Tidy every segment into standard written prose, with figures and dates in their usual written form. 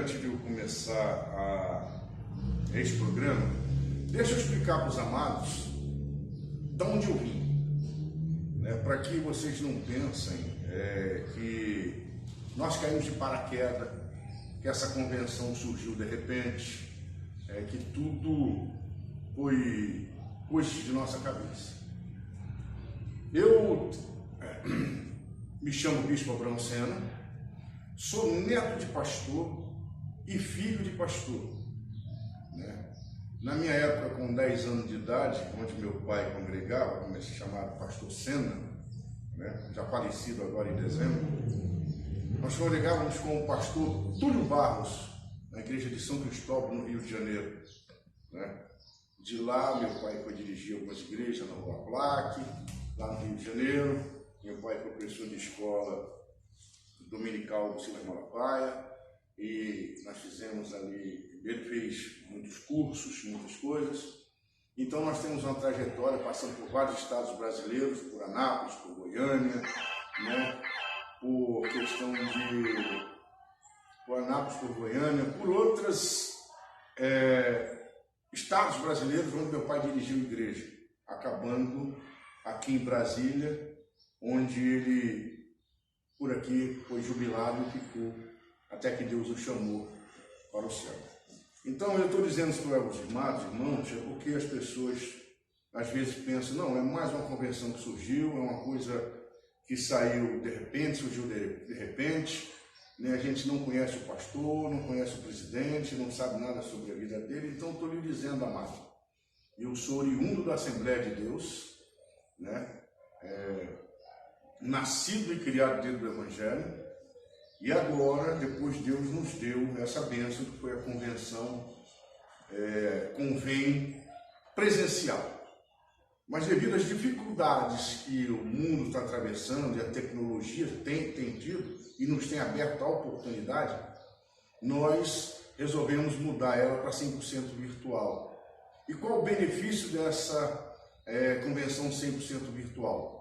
antes de eu começar este programa, deixa eu explicar para os amados de onde eu vim, né, para que vocês não pensem que nós caímos de paraquedas, que essa convenção surgiu de repente, que tudo foi coisa de nossa cabeça. Eu me chamo Bispo Abraão Sena, sou neto de pastor e filho de pastor, né? Na minha época, com 10 anos de idade, onde meu pai congregava, como é chamado Pastor Sena, né? Já falecido agora em dezembro, nós congregávamos com o pastor Túlio Barros, na igreja de São Cristóvão, no Rio de Janeiro, né? De lá, meu pai foi dirigir algumas igrejas na Rua Plaque, lá no Rio de Janeiro. Meu pai é professor de escola dominical do Silas Malafaia, e nós fizemos ali, ele fez muitos cursos, muitas coisas. Então nós temos uma trajetória passando por vários estados brasileiros, por Anápolis, por Goiânia, né? Por questão de... por Anápolis, por Goiânia, por outros estados brasileiros onde meu pai dirigiu igreja, acabando aqui em Brasília, onde ele, por aqui, foi jubilado e ficou até que Deus o chamou para o céu. Então, eu estou dizendo isso para os irmãos, porque as pessoas às vezes pensam, não, é mais uma convenção que surgiu, é uma coisa que saiu de repente, surgiu de repente, né? A gente não conhece o pastor, não conhece o presidente, não sabe nada sobre a vida dele. Então, estou lhe dizendo, amado, eu sou oriundo da Assembleia de Deus, né? Nascido e criado dentro do Evangelho, e agora, depois Deus nos deu essa bênção que foi a convenção Convém presencial. Mas devido às dificuldades que o mundo está atravessando e a tecnologia tem tido e nos tem aberto a oportunidade, nós resolvemos mudar ela para 100% virtual. E qual o benefício dessa convenção 100% virtual?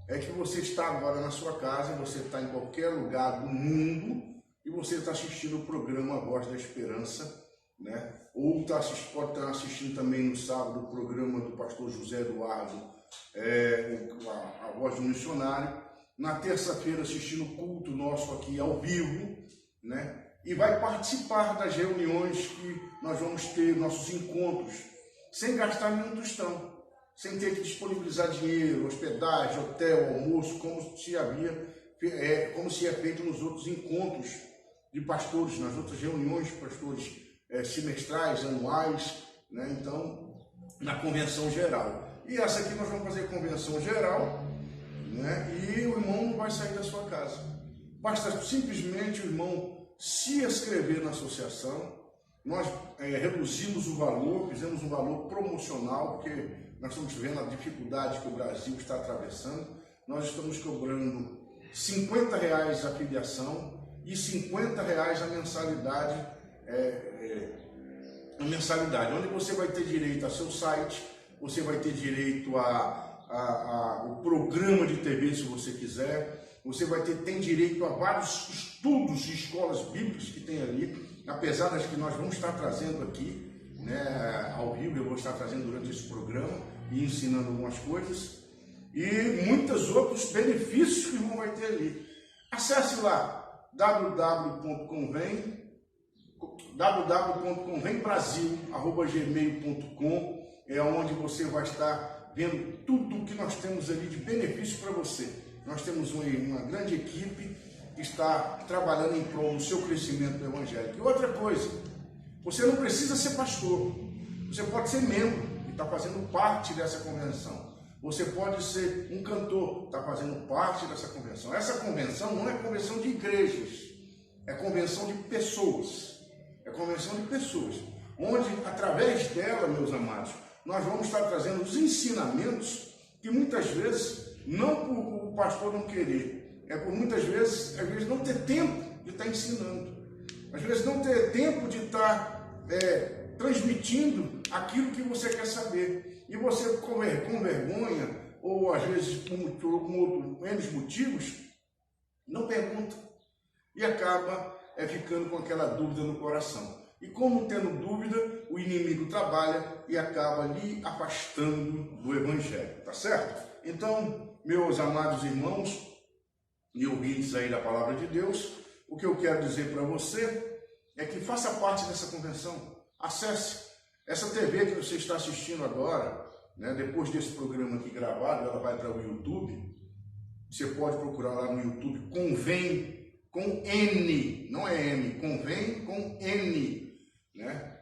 É que você está agora na sua casa, você está em qualquer lugar do mundo e você está assistindo o programa Voz da Esperança, né? Ou pode estar assistindo também no sábado o programa do pastor José Eduardo, a Voz do Missionário. Na terça-feira assistindo o culto nosso aqui ao vivo, né? E vai participar das reuniões que nós vamos ter, nossos encontros, sem gastar nenhum tostão, sem ter que disponibilizar dinheiro, hospedagem, hotel, almoço, como se é feito nos outros encontros de pastores, nas outras reuniões de pastores semestrais, anuais, né? Então, na convenção geral. E essa aqui nós vamos fazer convenção geral, né? E o irmão não vai sair da sua casa. Basta simplesmente o irmão se inscrever na associação. Nós reduzimos o valor, fizemos um valor promocional, porque nós estamos vendo a dificuldade que o Brasil está atravessando. Nós estamos cobrando R$50 a filiação e R$50 a mensalidade, onde você vai ter direito a seu site, você vai ter direito o programa de TV, se você quiser, você tem direito a vários estudos de escolas bíblicas que tem ali, apesar das que nós vamos estar trazendo aqui, né, ao vivo, eu vou estar trazendo durante esse programa e ensinando algumas coisas, e muitos outros benefícios que o irmão vai ter ali. Acesse lá www.convembrasil@gmail.com, é onde você vai estar vendo tudo o que nós temos ali de benefício para você. Nós temos uma grande equipe que está trabalhando em prol do seu crescimento do Evangelho. E outra coisa, você não precisa ser pastor, você pode ser membro e está fazendo parte dessa convenção. Você pode ser um cantor, está fazendo parte dessa convenção. Essa convenção não é convenção de igrejas, é convenção de pessoas. É convenção de pessoas, onde através dela, meus amados, nós vamos estar trazendo os ensinamentos que muitas vezes, não por o pastor não querer, é por muitas vezes, às vezes não ter tempo de estar ensinando, às vezes não ter tempo de estar transmitindo aquilo que você quer saber. E você, com vergonha, ou às vezes por outros motivos, não pergunta. E acaba ficando com aquela dúvida no coração. E como tendo dúvida, o inimigo trabalha e acaba lhe afastando do Evangelho, tá certo? Então, meus amados irmãos e ouvintes aí da Palavra de Deus, o que eu quero dizer para você é que faça parte dessa convenção. Acesse essa TV que você está assistindo agora, né? Depois desse programa aqui gravado, ela vai para o YouTube. Você pode procurar lá no YouTube, Convém, com N, não é M, Convém com N, né?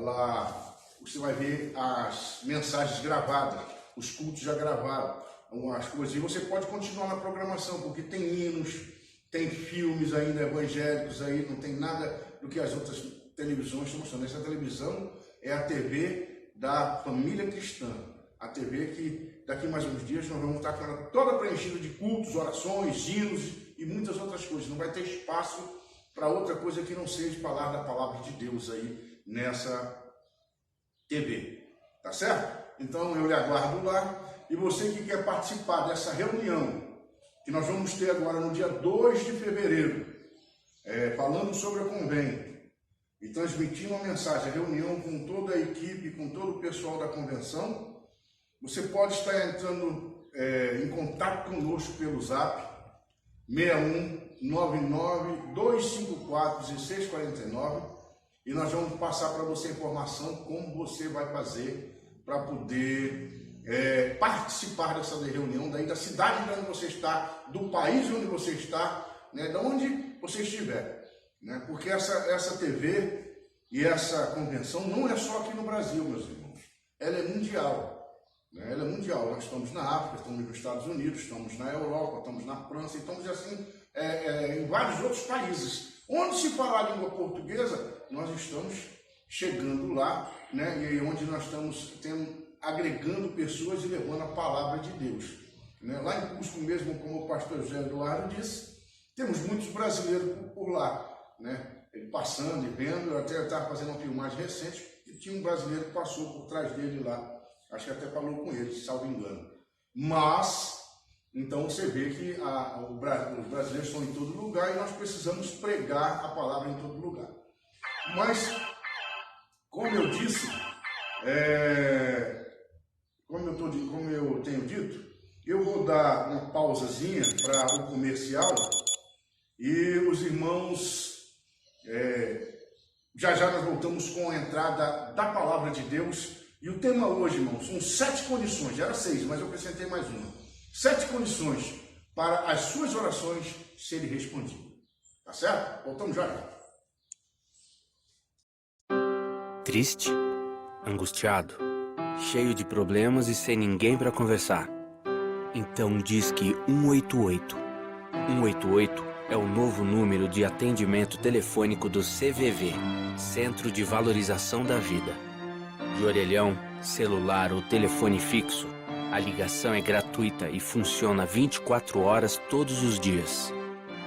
Lá você vai ver as mensagens gravadas, os cultos já gravados, as coisas. E você pode continuar na programação, porque tem hinos, tem filmes ainda evangélicos aí, não tem nada do que as outras televisões estão mostrando. Essa televisão é a TV da família cristã, a TV que daqui mais uns dias nós vamos estar com ela toda preenchida de cultos, orações, hinos e muitas outras coisas. Não vai ter espaço para outra coisa que não seja falar da palavra de Deus aí nessa TV, tá certo? Então eu lhe aguardo lá. E você que quer participar dessa reunião que nós vamos ter agora no dia 2 de fevereiro, falando sobre a Convém e transmitindo uma mensagem, a reunião com toda a equipe, com todo o pessoal da convenção, você pode estar entrando em contato conosco pelo zap 6199-254-1649 e nós vamos passar para você a informação como você vai fazer para poder participar dessa reunião, daí da cidade onde você está, do país onde você está, né, de onde você estiver, né, porque essa TV e essa convenção não é só aqui no Brasil, meus irmãos, ela é mundial, né, ela é mundial. Nós estamos na África, estamos nos Estados Unidos, estamos na Europa, estamos na França, estamos assim em vários outros países. Onde se falar a língua portuguesa, nós estamos chegando lá, né, e onde nós estamos agregando pessoas e levando a palavra de Deus, né? Lá em Cusco mesmo, como o pastor José Eduardo disse, temos muitos brasileiros por lá, né? Ele passando e vendo. Eu até estava fazendo uma filmagem recente e tinha um brasileiro que passou por trás dele lá, acho que até falou com ele, salvo engano. Mas, então você vê que os brasileiros estão em todo lugar e nós precisamos pregar a palavra em todo lugar. Mas, como eu disse, como eu tenho dito, eu vou dar uma pausazinha para o comercial e os irmãos, já nós voltamos com a entrada da palavra de Deus. E o tema hoje, irmãos, são 7 condições, já era 6, mas eu acrescentei mais uma. 7 condições para as suas orações serem respondidas. Tá certo? Voltamos já. Triste, angustiado, cheio de problemas e sem ninguém para conversar. Então disque 188. 188 é o novo número de atendimento telefônico do CVV, Centro de Valorização da Vida. De orelhão, celular ou telefone fixo, a ligação é gratuita e funciona 24 horas todos os dias.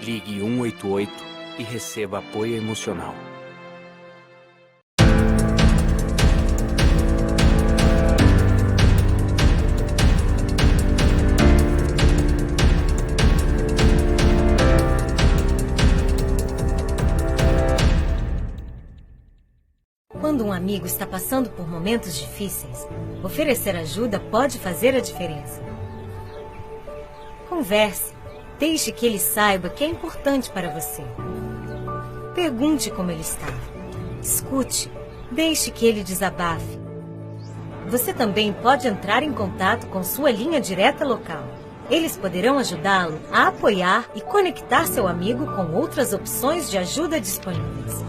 Ligue 188 e receba apoio emocional. Quando um amigo está passando por momentos difíceis, oferecer ajuda pode fazer a diferença. Converse, deixe que ele saiba que é importante para você. Pergunte como ele está. Escute, deixe que ele desabafe. Você também pode entrar em contato com sua linha direta local. Eles poderão ajudá-lo a apoiar e conectar seu amigo com outras opções de ajuda disponíveis.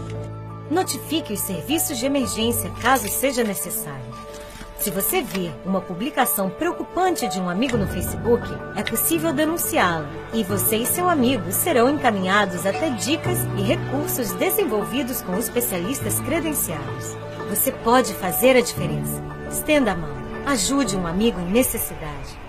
Notifique os serviços de emergência caso seja necessário. Se você vir uma publicação preocupante de um amigo no Facebook, é possível denunciá-lo e você e seu amigo serão encaminhados até dicas e recursos desenvolvidos com especialistas credenciados. Você pode fazer a diferença. Estenda a mão. Ajude um amigo em necessidade.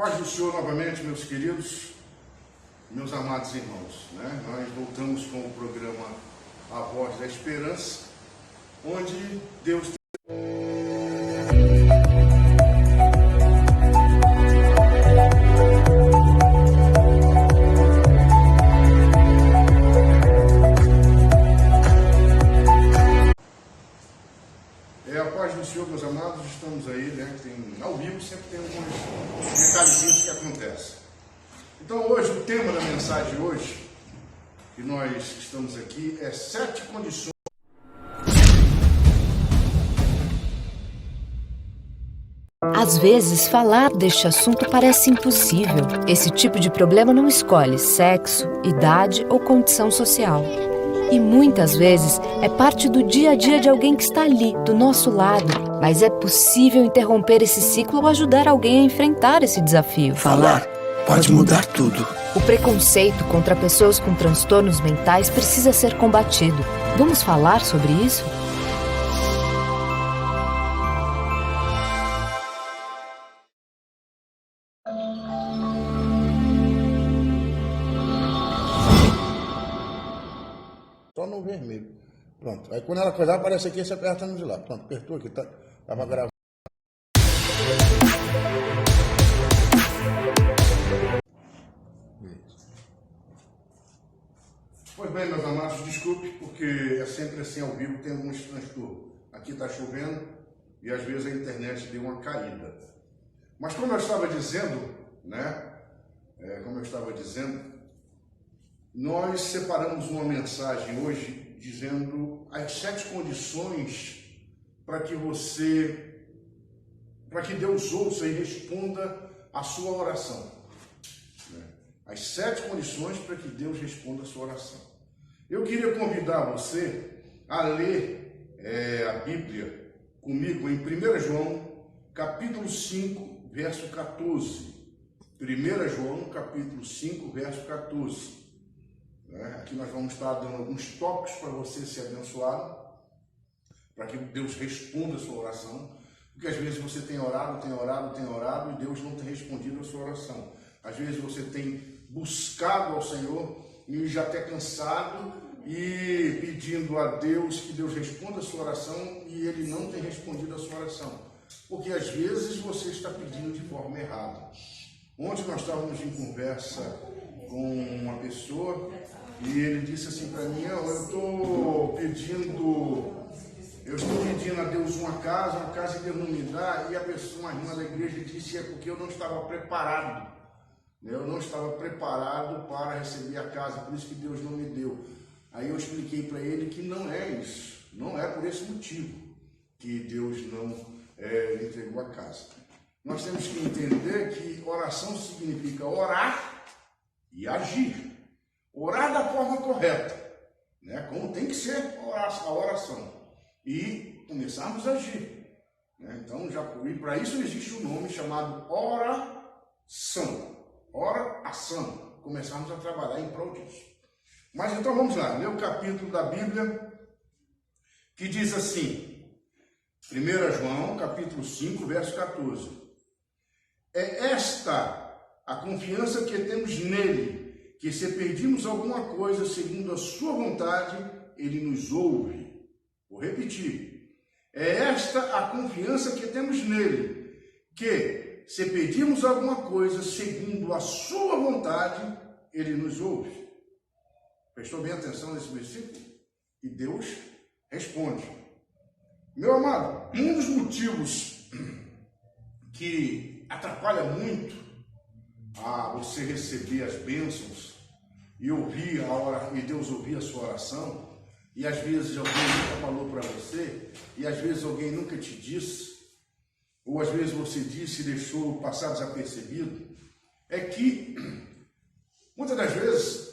paz do Senhor novamente, meus queridos, meus amados irmãos, né? Nós voltamos com o programa A Voz da Esperança, onde Deus a paz do Senhor, meus amados, estamos aí, né? Ao vivo sempre tem alguns detalhezinhos que acontecem. Então hoje, o tema da mensagem de hoje, que nós estamos aqui, é 7 condições. Às vezes, falar deste assunto parece impossível. Esse tipo de problema não escolhe sexo, idade ou condição social. E muitas vezes é parte do dia a dia de alguém que está ali, do nosso lado. Mas é possível interromper esse ciclo ou ajudar alguém a enfrentar esse desafio. Falar pode mudar tudo. O preconceito contra pessoas com transtornos mentais precisa ser combatido. Vamos falar sobre isso? Só no vermelho. Pronto. Aí quando ela coisar, aparece aqui, você aperta no de lá. Pronto, apertou aqui, tava gravando. Pois bem, meus amados, desculpe, porque é sempre assim ao vivo, tem alguns transtornos. Aqui está chovendo e às vezes a internet deu uma caída. Mas como eu estava dizendo, né? Nós separamos uma mensagem hoje dizendo as 7 condições para que Deus ouça e responda a sua oração. As 7 condições para que Deus responda a sua oração. Eu queria convidar você a ler a Bíblia comigo em 1 João, capítulo 5, verso 14. 1 João, capítulo 5, verso 14. Aqui nós vamos estar dando alguns toques para você ser abençoado, para que Deus responda a sua oração, porque às vezes você tem orado e Deus não tem respondido a sua oração. Às vezes você tem buscado ao Senhor e já até cansado e pedindo a Deus que Deus responda a sua oração e Ele não tem respondido a sua oração, porque às vezes você está pedindo de forma errada. Ontem nós estávamos em conversa com uma pessoa e ele disse assim para mim: eu estou pedindo a Deus uma casa e Deus não me dá. E a pessoa, uma irmã da igreja, disse: é porque eu não estava preparado. Eu não estava preparado para receber a casa, por isso que Deus não me deu. Aí eu expliquei para ele que não é isso, não é por esse motivo que Deus não entregou a casa. Nós temos que entender que oração significa orar e agir. Orar da forma correta, né? Como tem que ser a oração, e começarmos a agir, né? Então, e para isso existe um nome chamado oração. Oração. Começarmos a trabalhar em prol disso. Mas então vamos lá, ler o capítulo da Bíblia que diz assim, 1 João, capítulo 5, verso 14. É esta a confiança que temos nele, que se pedimos alguma coisa segundo a sua vontade, ele nos ouve. Vou repetir. É esta a confiança que temos nele, que se pedimos alguma coisa segundo a sua vontade, ele nos ouve. Prestou bem atenção nesse versículo? E Deus responde. Meu amado, um dos motivos que atrapalha muito a você receber as bênçãos e ouvir e Deus ouvir a sua oração, e às vezes alguém nunca falou para você, e às vezes alguém nunca te disse, ou às vezes você disse e deixou passar desapercebido, é que muitas das vezes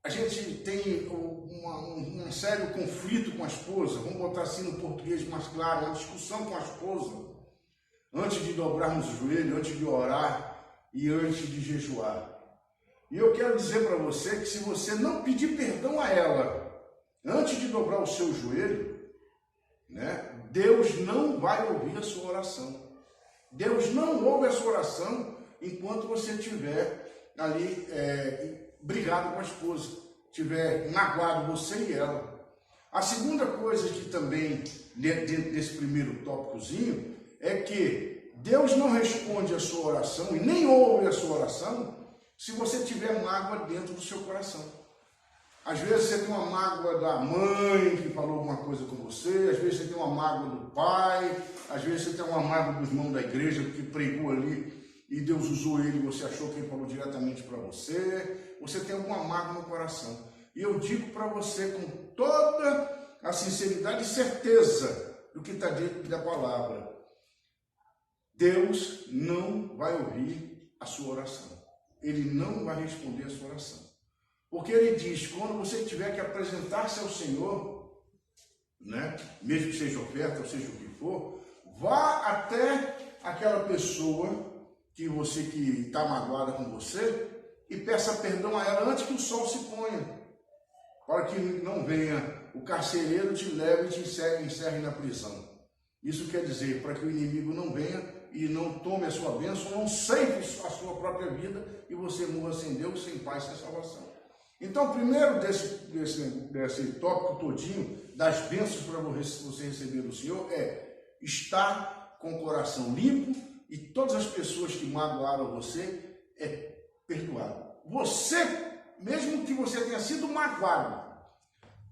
a gente tem um sério conflito com a esposa, vamos botar assim no português mais claro, uma discussão com a esposa, antes de dobrarmos o joelho, antes de orar e antes de jejuar. E eu quero dizer para você que se você não pedir perdão a ela antes de dobrar o seu joelho, né, Deus não vai ouvir a sua oração. Deus não ouve a sua oração enquanto você estiver ali brigado com a esposa, estiver magoado você e ela. A segunda coisa que também, dentro desse primeiro tópicozinho, é que Deus não responde a sua oração e nem ouve a sua oração se você tiver mágoa dentro do seu coração. Às vezes você tem uma mágoa da mãe que falou alguma coisa com você, às vezes você tem uma mágoa do pai, às vezes você tem uma mágoa dos irmãos da igreja que pregou ali e Deus usou ele e você achou que ele falou diretamente para você. Você tem alguma mágoa no coração. E eu digo para você com toda a sinceridade e certeza do que está dentro da palavra: Deus não vai ouvir a sua oração. Ele não vai responder a sua oração. Porque ele diz, quando você tiver que apresentar-se ao Senhor, né, mesmo que seja oferta, ou seja o que for, vá até aquela pessoa que está magoada com você e peça perdão a ela antes que o sol se ponha, para que não venha o carcereiro te leve e te encerre na prisão. Isso quer dizer, para que o inimigo não venha e não tome a sua bênção, não ceife a sua própria vida e você morra sem Deus, sem paz, sem salvação. Então, primeiro desse tópico todinho, das bênçãos para você receber do Senhor, é estar com o coração limpo e todas as pessoas que magoaram você é perdoado. Você, mesmo que você tenha sido magoado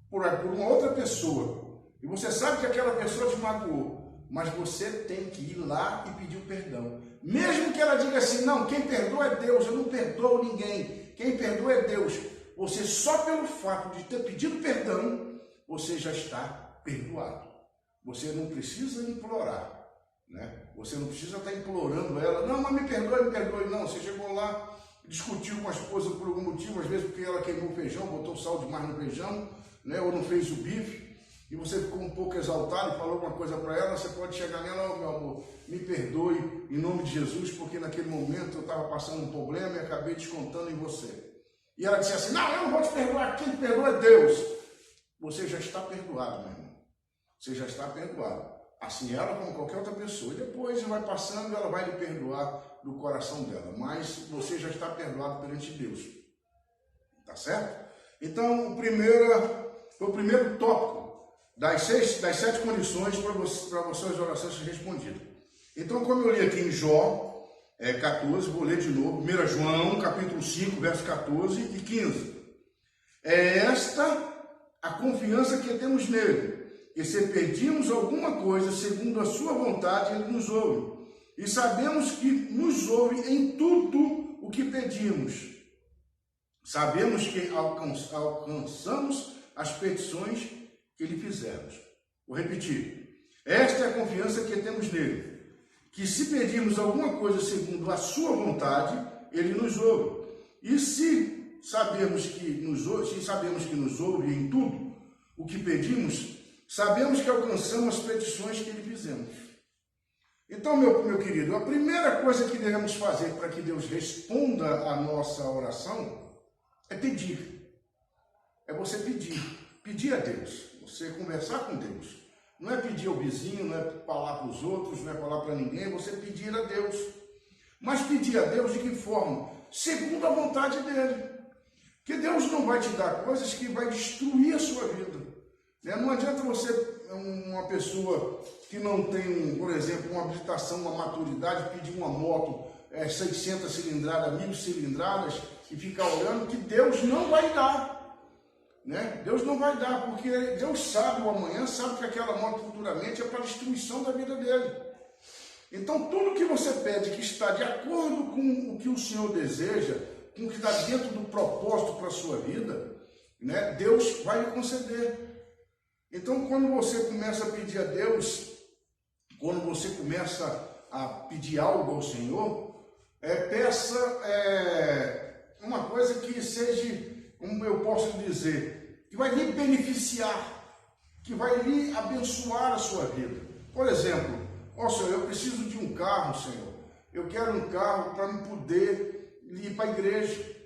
por uma outra pessoa, e você sabe que aquela pessoa te magoou, mas você tem que ir lá e pedir o perdão. Mesmo que ela diga assim, não, quem perdoa é Deus, eu não perdoo ninguém, quem perdoa é Deus. Você só pelo fato de ter pedido perdão, você já está perdoado. Você não precisa implorar, né? Você não precisa estar implorando ela, não, mas me perdoe, não. Você chegou lá, discutiu com a esposa por algum motivo, às vezes porque ela queimou o feijão, botou sal demais no feijão, né? Ou não fez o bife, e você ficou um pouco exaltado e falou alguma coisa para ela, você pode chegar nela, oh, meu amor, me perdoe em nome de Jesus, porque naquele momento eu estava passando um problema e acabei descontando em você. E ela disse assim, não, eu não vou te perdoar, quem te perdoa é Deus. Você já está perdoado, meu irmão. Você já está perdoado. Assim ela como qualquer outra pessoa. E depois vai passando, ela vai lhe perdoar do coração dela. Mas você já está perdoado perante Deus. Tá certo? Então, o primeiro tópico das 7 condições para as orações serem respondidas. Então, como eu li aqui em Jó, 14, vou ler de novo, 1 João, capítulo 5, versos 14 e 15. É esta a confiança que temos nele, que se pedimos alguma coisa segundo a sua vontade, ele nos ouve. E sabemos que nos ouve em tudo o que pedimos. Sabemos que alcançamos as petições que lhe fizemos. Vou repetir. Esta é a confiança que temos nele, que se pedirmos alguma coisa segundo a sua vontade, ele nos ouve. E se sabemos que nos ouve em tudo o que pedimos, sabemos que alcançamos as petições que lhe fizemos. Então, meu querido, a primeira coisa que devemos fazer para que Deus responda a nossa oração é pedir. É você pedir. Pedir a Deus. Você conversar com Deus. Não é pedir ao vizinho, não é falar para os outros, não é falar para ninguém, é você pedir a Deus. Mas pedir a Deus de que forma? Segundo a vontade dele. Porque Deus não vai te dar coisas que vai destruir a sua vida. Não adianta você, uma pessoa que não tem, por exemplo, uma habilitação, uma maturidade, pedir uma moto 600 cilindradas, 1000 cilindradas e ficar olhando, que Deus não vai dar. Né? Deus não vai dar, porque Deus sabe o amanhã, sabe que aquela moto futuramente é para a destruição da vida dele. Então, tudo que você pede que está de acordo com o que o Senhor deseja, com o que está dentro do propósito para a sua vida, né? Deus vai lhe conceder. Então, quando você começa a pedir a Deus, quando você começa a pedir algo ao Senhor, peça uma coisa que seja, como eu posso dizer, que vai lhe beneficiar, que vai lhe abençoar a sua vida. Por exemplo, Senhor, eu preciso de um carro, Senhor. Eu quero um carro para me poder ir para a igreja.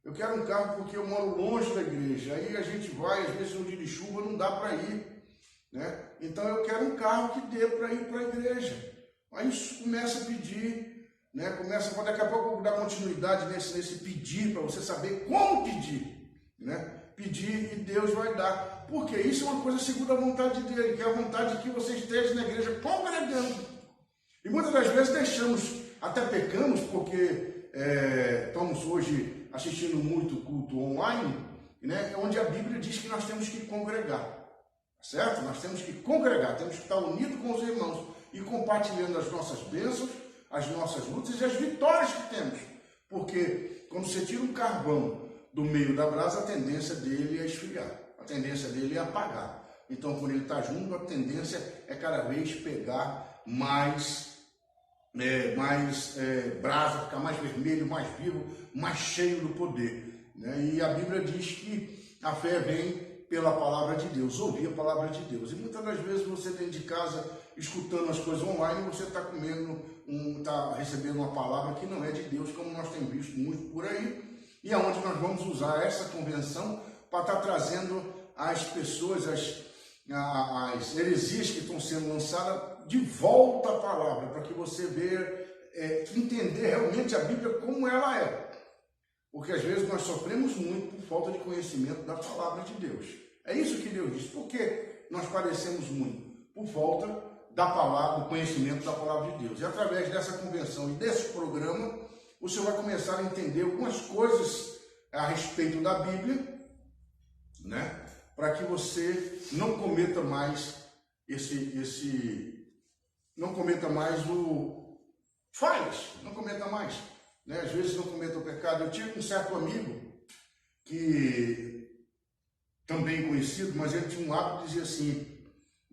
Eu quero um carro porque eu moro longe da igreja. Aí a gente vai, às vezes no dia de chuva não dá para ir, né? Então eu quero um carro que dê para ir para a igreja. Aí começa a pedir, né? Começa, daqui a pouco, dar continuidade nesse pedir, para você saber como pedir, né? Pedir e Deus vai dar, porque isso é uma coisa segundo a vontade dele, que é a vontade de que você esteja na igreja congregando. E muitas das vezes deixamos, até pecamos, porque estamos hoje assistindo muito culto online, né? Onde a Bíblia diz que nós temos que congregar, certo? Nós temos que congregar, temos que estar unidos com os irmãos e compartilhando as nossas bênçãos, as nossas lutas e as vitórias que temos, porque quando você tira um carvão do meio da brasa, a tendência dele é esfriar, a tendência dele é apagar. Então, quando ele está junto, a tendência é cada vez pegar mais brasa, ficar mais vermelho, mais vivo, mais cheio do poder, né? E a Bíblia diz que a fé vem pela palavra de Deus, ouvir a palavra de Deus. E muitas das vezes você dentro de casa, escutando as coisas online, você está está recebendo uma palavra que não é de Deus, como nós temos visto muito por aí, e aonde nós vamos usar essa convenção para estar trazendo às pessoas as heresias que estão sendo lançadas de volta à palavra, para que você entender realmente a Bíblia como ela é. Porque às vezes nós sofremos muito por falta de conhecimento da palavra de Deus. É isso que Deus diz. Por que nós padecemos muito? Por falta da palavra, do conhecimento da palavra de Deus. E através dessa convenção e desse programa, o senhor vai começar a entender algumas coisas a respeito da Bíblia, né? Para que você não cometa mais não cometa mais não cometa mais, né? Às vezes não cometa o pecado. Eu tive um certo amigo que também conhecido, mas ele tinha um hábito de dizer assim,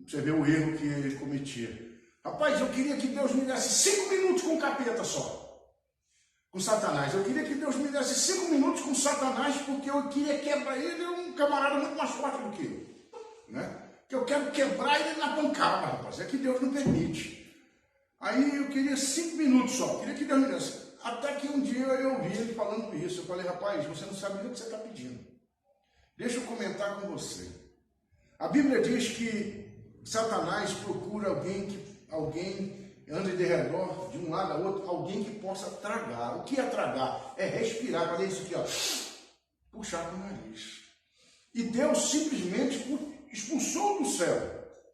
você vê o erro que ele cometia. Rapaz, eu queria que Deus me desse 5 minutos com o capeta só. Com Satanás. Eu queria que Deus me desse 5 minutos com Satanás, porque eu queria quebrar ele, é um camarada muito mais forte do que eu, né? Que eu quero quebrar ele na pancada, rapaz. É que Deus não permite. Aí eu queria 5 minutos só. Queria que Deus me desse. Até que um dia eu ouvi ele falando isso. Eu falei, rapaz, você não sabe nem o que você está pedindo. Deixa eu comentar com você. A Bíblia diz que Satanás procura alguém ande de redor, de um lado a outro, alguém que possa tragar. O que é tragar? É respirar, fazer isso aqui, ó, puxar com o nariz. E Deus simplesmente expulsou do céu,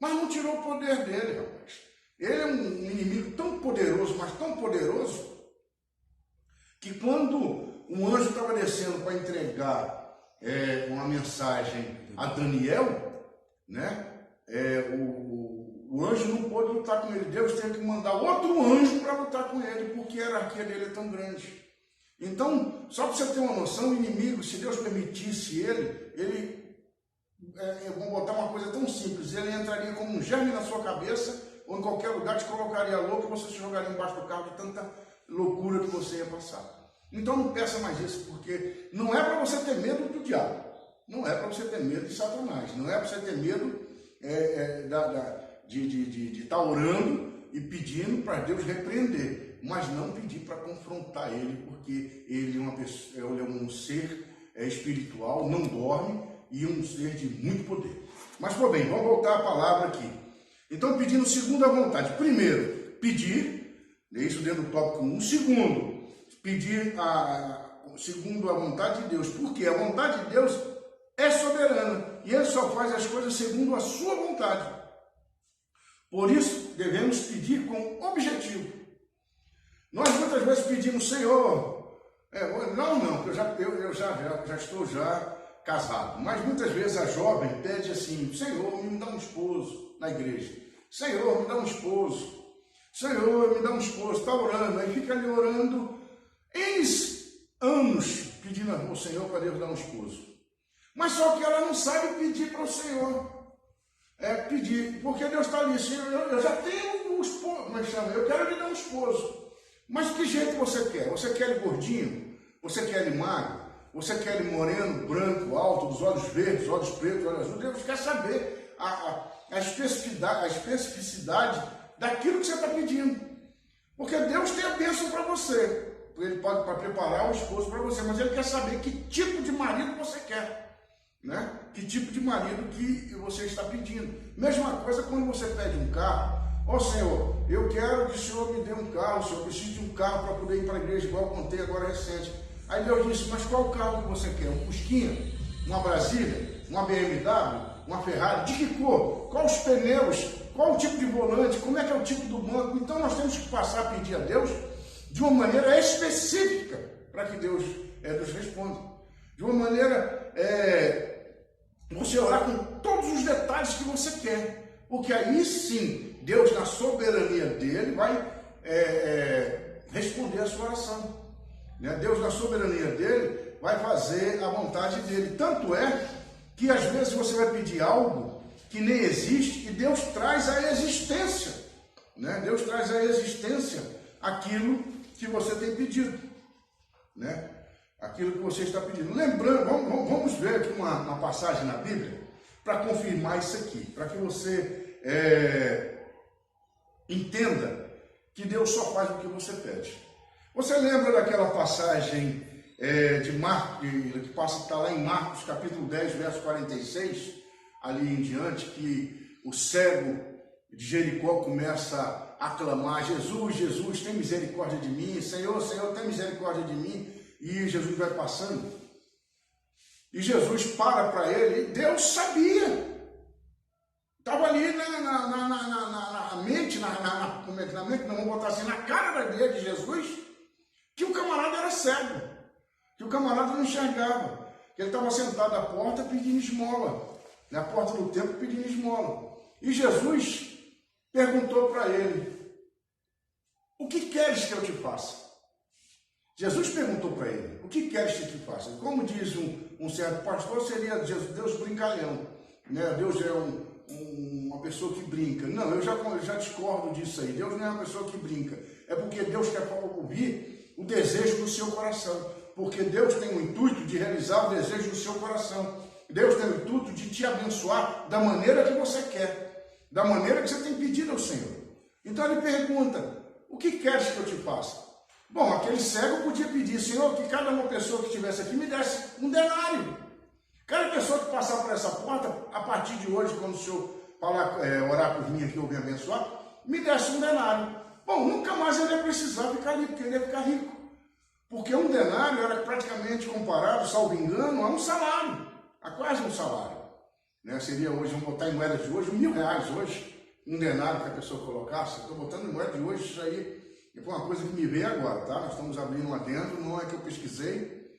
mas não tirou o poder dele, rapaz. Ele é um inimigo tão poderoso, mas tão poderoso, que quando um anjo estava descendo para entregar uma mensagem a Daniel, né? O anjo não pôde lutar com ele. Deus teve que mandar outro anjo para lutar com ele, porque a hierarquia dele é tão grande. Então, só para você ter uma noção, o inimigo, se Deus permitisse vamos botar uma coisa tão simples, ele entraria como um germe na sua cabeça, ou em qualquer lugar te colocaria louco, e você se jogaria embaixo do carro de tanta loucura que você ia passar. Então não peça mais isso, porque não é para você ter medo do diabo, não é para você ter medo de Satanás, não é para você ter medo de estar orando e pedindo para Deus repreender, mas não pedir para confrontar ele, porque ele é um ser espiritual, não dorme, e um ser de muito poder. Mas, bem, vamos voltar à palavra aqui. Então, pedindo segundo a vontade. Primeiro, pedir, isso dentro do tópico 1. Segundo, pedir segundo a vontade de Deus, porque a vontade de Deus é soberana e Ele só faz as coisas segundo a sua vontade. Por isso, devemos pedir com objetivo. Nós muitas vezes pedimos, Senhor, eu já estou casado, mas muitas vezes a jovem pede assim, Senhor, me dá um esposo na igreja. Senhor, me dá um esposo. Senhor, me dá um esposo. Está orando, aí fica ali orando anos pedindo ao Senhor para Deus dar um esposo. Mas só que ela não sabe pedir para o Senhor. Pedir, porque Deus está ali, Senhor, eu já tenho um esposo, como é que chama? Eu quero lhe dar um esposo. Mas que jeito você quer? Você quer ele gordinho? Você quer ele magro? Você quer ele moreno, branco, alto, dos olhos verdes, olhos pretos, olhos azuis? Deus quer saber a especificidade daquilo que você está pedindo. Porque Deus tem a bênção para você. Ele pode preparar o esposo para você, mas Ele quer saber que tipo de marido você quer. Né? Que tipo de marido que você está pedindo. Mesma coisa quando você pede um carro, Ó Senhor, eu quero que o Senhor me dê um carro, Senhor, eu preciso de um carro para poder ir para a igreja, igual eu contei agora recente. Aí Deus disse, mas qual carro que você quer? Um Fusquinha? Uma Brasília? Uma BMW? Uma Ferrari? De que cor? Qual os pneus? Qual o tipo de volante? Como é que é o tipo do banco? Então nós temos que passar a pedir a Deus de uma maneira específica para que Deus nos responda. De uma maneira, você orar com todos os detalhes que você quer. Porque aí sim, Deus, na soberania dele, vai responder a sua oração. Né? Deus, na soberania dele, vai fazer a vontade dele. Tanto é que às vezes você vai pedir algo que nem existe e Deus traz à existência. Né? Deus traz à existência aquilo que você tem pedido. Né? Aquilo que você está pedindo. Lembrando, vamos ver aqui uma passagem na Bíblia para confirmar isso aqui, para que você entenda que Deus só faz o que você pede. Você lembra daquela passagem de Marcos, que está lá em Marcos, capítulo 10, verso 46, ali em diante, que o cego de Jericó começa a clamar, Jesus, Jesus, tem misericórdia de mim, Senhor, Senhor, tem misericórdia de mim, e Jesus vai passando, e Jesus para ele, e Deus sabia, estava ali na mente, na mente, não vamos botar assim, na cara de Jesus, que o camarada era cego, que o camarada não enxergava, que ele estava sentado à porta pedindo esmola, na porta do templo pedindo esmola. E Jesus perguntou para ele, o que queres que eu te faça? Jesus perguntou para ele, o que queres que eu te faça? Como diz um certo pastor, seria Deus brincalhão, né? Deus é uma pessoa que brinca. Não, eu já discordo disso aí. Deus não é uma pessoa que brinca. É porque Deus quer ouvir o desejo do seu coração. Porque Deus tem o intuito de realizar o desejo do seu coração. Deus tem o intuito de te abençoar da maneira que você quer. Da maneira que você tem pedido ao Senhor. Então ele pergunta, o que queres que eu te faça? Bom, aquele cego podia pedir, Senhor, que cada uma pessoa que estivesse aqui me desse um denário. Cada pessoa que passar por essa porta, a partir de hoje, quando o Senhor orar por mim aqui ou me abençoar, me desse um denário. Bom, nunca mais ele ia precisar ficar rico, porque ele ia ficar rico. Porque um denário era praticamente comparado, salvo engano, a um salário, a quase um salário. Né? Seria hoje, vamos botar em moeda de hoje, R$1.000 hoje, um denário que a pessoa colocasse. Estou botando em moeda de hoje, isso aí foi uma coisa que me veio agora, tá? Nós estamos abrindo lá dentro, não é que eu pesquisei,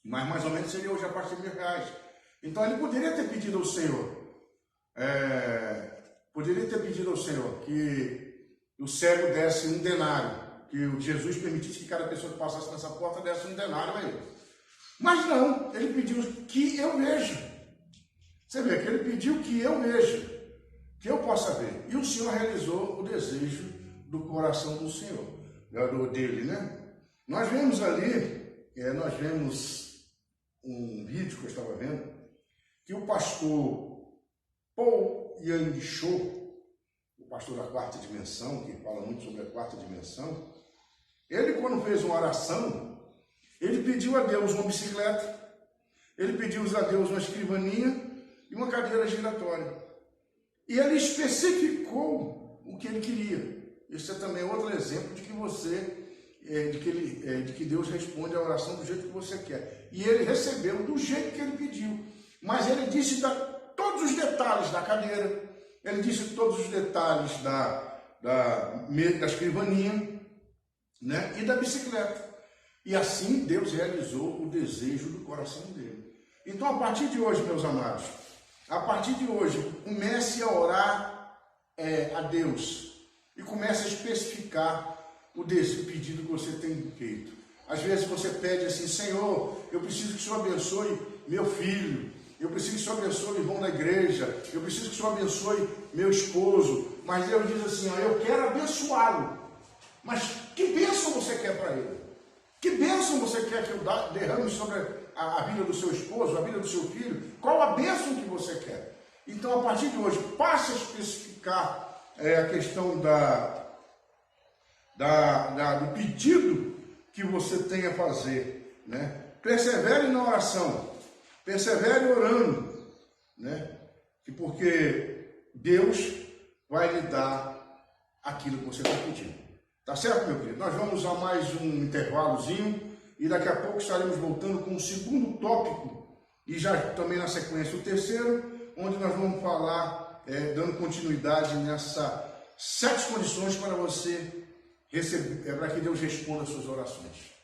mas mais ou menos seria hoje a partir de R$1.000. Então ele poderia ter pedido ao Senhor, que o cego desse um denário, que Jesus permitisse que cada pessoa que passasse nessa porta desse um denário a ele. Mas não, ele pediu que eu veja. Você vê que ele pediu que eu veja, que eu possa ver. E o Senhor realizou o desejo do coração do Senhor, dele, né? Nós vemos ali, nós vemos um vídeo que eu estava vendo, que o pastor Paul Yang Cho, o pastor da quarta dimensão, que fala muito sobre a quarta dimensão, ele quando fez uma oração, ele pediu a Deus uma bicicleta, ele pediu a Deus uma escrivaninha e uma cadeira giratória. E ele especificou o que ele queria. Isso é também outro exemplo de que Deus responde a oração do jeito que você quer. E ele recebeu do jeito que ele pediu. Mas ele disse todos os detalhes da cadeira, ele disse todos os detalhes da escrivaninha, né, e da bicicleta. E assim Deus realizou o desejo do coração dele. Então, a partir de hoje, meus amados, a partir de hoje, comece a orar a Deus e comece a especificar o pedido que você tem feito. Às vezes você pede assim, Senhor, eu preciso que o Senhor abençoe meu filho, eu preciso que o Senhor abençoe o irmão da igreja, eu preciso que o Senhor abençoe meu esposo, mas Deus diz assim, eu quero abençoá-lo, mas que bênção você quer para ele? Que bênção você quer que eu derrame sobre a vida do seu esposo, a vida do seu filho? Qual a bênção que você quer? Então, a partir de hoje, passe a especificar a questão do pedido que você tem a fazer, né? Persevere na oração, persevere orando, né? Porque Deus vai lhe dar aquilo que você está pedindo. Tá certo, meu querido? Nós vamos a mais um intervalozinho e daqui a pouco estaremos voltando com o segundo tópico e já também na sequência o terceiro, onde nós vamos falar, dando continuidade nessas 7 condições para você receber, para que Deus responda as suas orações.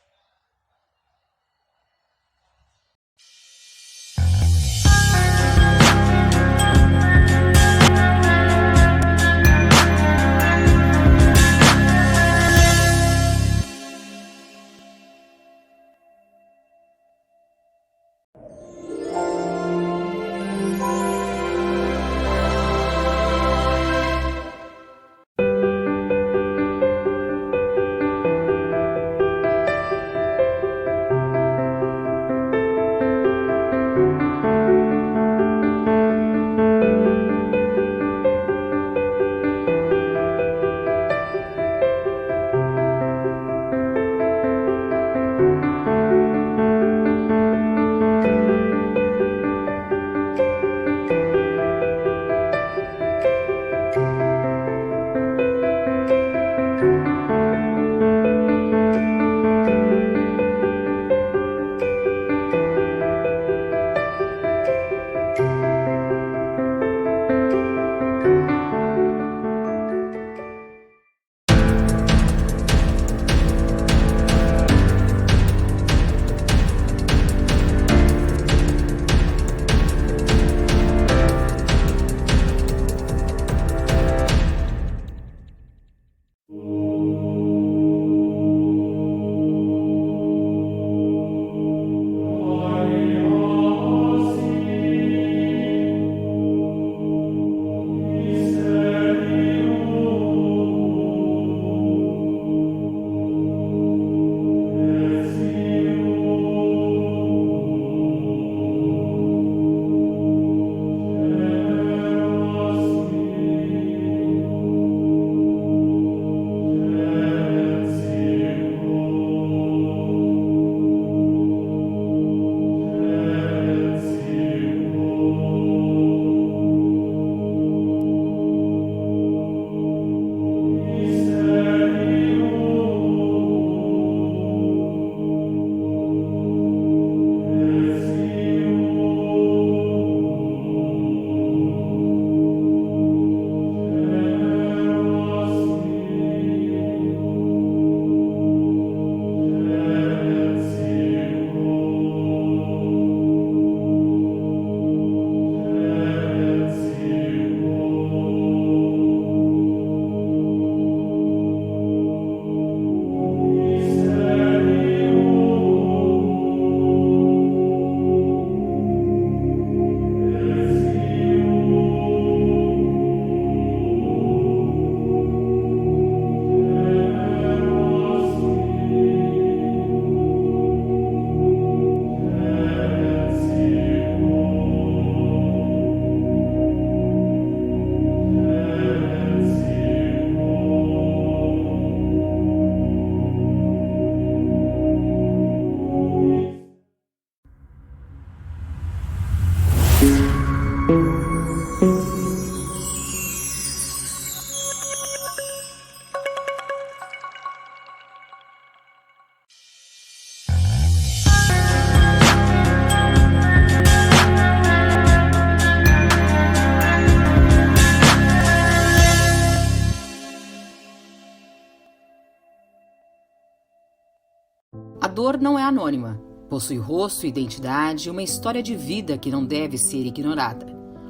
A dor não é anônima. Possui rosto, identidade e uma história de vida que não deve ser ignorada.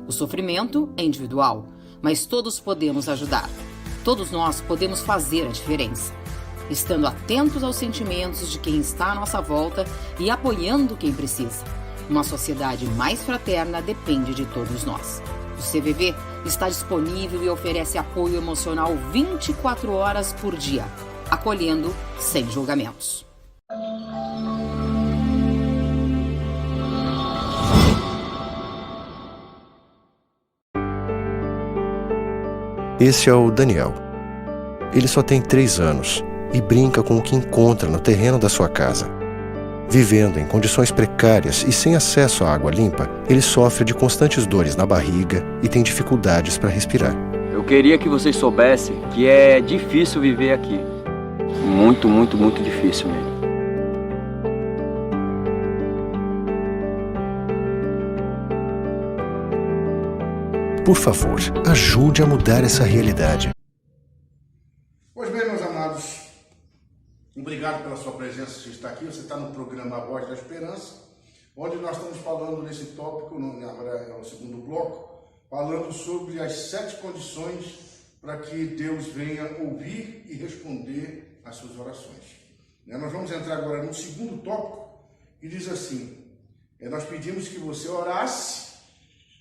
O sofrimento é individual, mas todos podemos ajudar. Todos nós podemos fazer a diferença. Estando atentos aos sentimentos de quem está à nossa volta e apoiando quem precisa. Uma sociedade mais fraterna depende de todos nós. O CVV está disponível e oferece apoio emocional 24 horas por dia, acolhendo sem julgamentos. Esse é o Daniel. Ele só tem 3 anos e brinca com o que encontra no terreno da sua casa. Vivendo em condições precárias e sem acesso à água limpa, ele sofre de constantes dores na barriga e tem dificuldades para respirar. Eu queria que vocês soubessem que é difícil viver aqui. Muito, muito, muito difícil mesmo. Por favor, ajude a mudar essa realidade. Pois bem, meus amados, obrigado pela sua presença. Você está aqui, você está no programa A Voz da Esperança, onde nós estamos falando nesse tópico, agora é o segundo bloco, falando sobre as 7 condições para que Deus venha ouvir e responder às suas orações. Nós vamos entrar agora no segundo tópico, que diz assim, nós pedimos que você orasse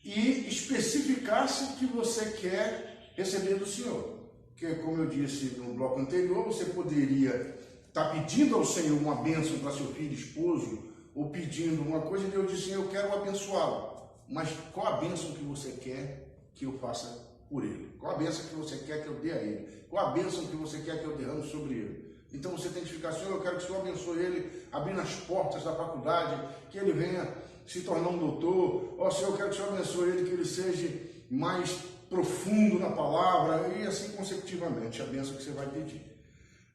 e especificasse o que você quer receber do Senhor. Porque, como eu disse no bloco anterior, você poderia estar pedindo ao Senhor uma bênção para seu filho, esposo, ou pedindo uma coisa, e Deus disse, eu quero abençoá-lo. Mas qual a bênção que você quer que eu faça por ele? Qual a bênção que você quer que eu dê a ele? Qual a bênção que você quer que eu derrame sobre ele? Então você tem que ficar, Senhor, eu quero que o Senhor abençoe ele, abrindo as portas da faculdade, que ele venha se tornar um doutor. Ó Senhor, eu quero que o Senhor abençoe ele, que ele seja mais profundo na palavra, e assim consecutivamente, a bênção que você vai pedir.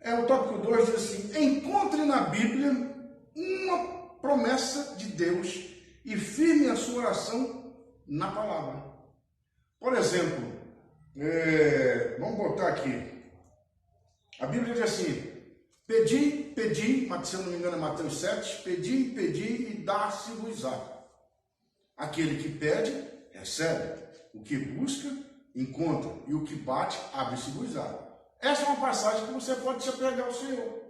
O tópico 2 diz assim, encontre na Bíblia uma promessa de Deus e firme a sua oração na palavra. Por exemplo, vamos botar aqui, a Bíblia diz assim, pedi, se eu não me engano é Mateus 7, pedi e dá-se-vos-á. Aquele que pede, recebe. O que busca, encontra. E o que bate, abre-se-vos-á. Essa é uma passagem que você pode se apegar ao Senhor.